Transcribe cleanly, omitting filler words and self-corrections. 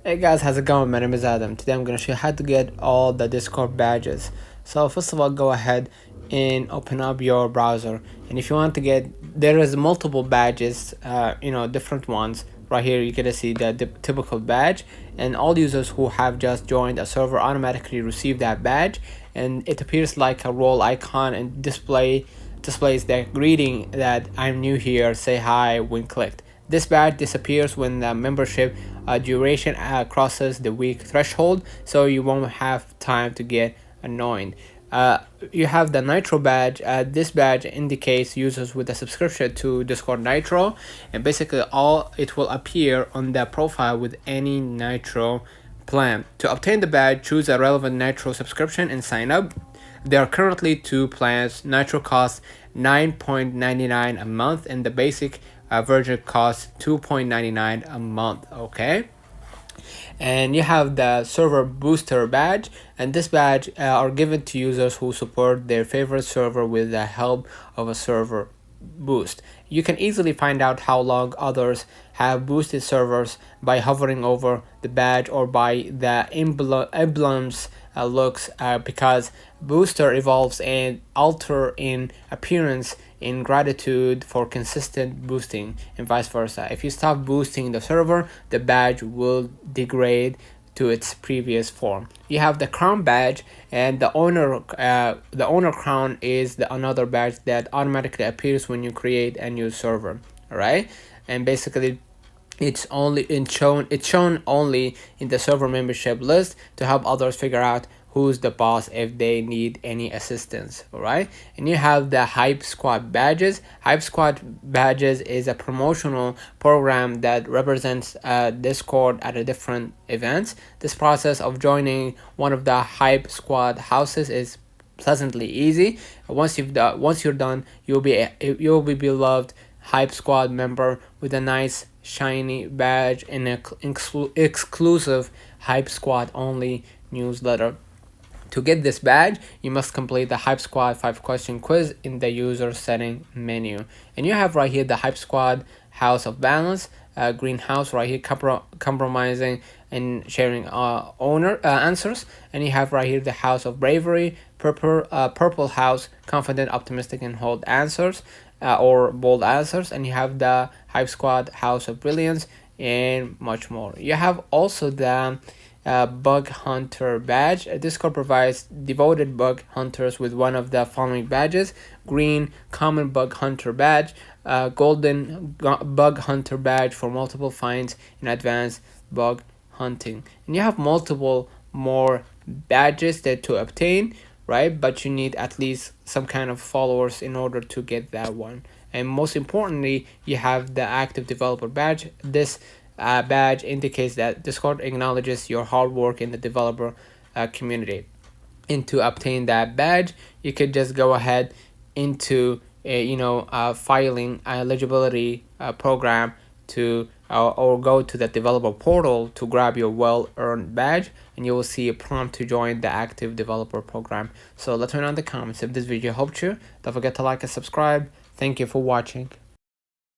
Hey guys, how's it going? My name is Adam. Today I'm going to show you how to get all the Discord badges. So first of all, go ahead and open up your browser, and if you want to get, there is multiple badges, different ones. Right here you get to see the typical badge, and all users who have just joined a server automatically receive that badge, and it appears like a role icon and displays the greeting that I'm new here, say hi when clicked. This badge disappears when the membership duration crosses the week threshold, so you won't have time to get annoyed. You have the Nitro badge. This badge indicates users with a subscription to Discord Nitro, and basically all it will appear on the profile with any Nitro plan. To obtain the badge, choose a relevant Nitro subscription and sign up. There are currently two plans. Nitro costs $9.99 a month, and the basic version costs $2.99 a month. Okay. And you have the server booster badge, and this badge are given to users who support their favorite server with the help of a server boost. You can easily find out how long others have boosted servers by hovering over the badge or by the emblems looks, because booster evolves and alter in appearance in gratitude for consistent boosting, and vice versa. If you stop boosting the server, the badge will degrade to its previous form. You have the crown badge, and the owner crown is another badge that automatically appears when you create a new server. All right, and basically it's shown only in the server membership list to help others figure out who's the boss if they need any assistance. All right, and you have the Hype Squad badges. Hype Squad badges is a promotional program that represents Discord at a different events. This process of joining one of the Hype Squad houses is pleasantly easy. Once you're done, you'll be beloved Hype Squad member with a nice shiny badge and an exclusive Hype Squad only newsletter. To get this badge, you must complete the Hype Squad 5-question quiz in the user setting menu. And you have right here the Hype Squad House of Balance, greenhouse right here, compromising and sharing owner answers. And you have right here the House of Bravery, purple house, confident, optimistic, and bold answers, or bold answers. And you have the Hype Squad House of Brilliance, and much more. You have also the Bug Hunter badge. Discord provides devoted bug hunters with one of the following badges: green common bug hunter badge, golden bug hunter badge for multiple finds in advanced bug hunting. And you have multiple more badges to obtain, right? But you need at least some kind of followers in order to get that one. And most importantly, you have the active developer badge. This badge indicates that Discord acknowledges your hard work in the developer community. And to obtain that badge, you could just go ahead into a filing eligibility program to or go to the developer portal to grab your well-earned badge, and you will see a prompt to join the active developer program. So let me know in the comments if this video helped you. Don't forget to like and subscribe. Thank you for watching.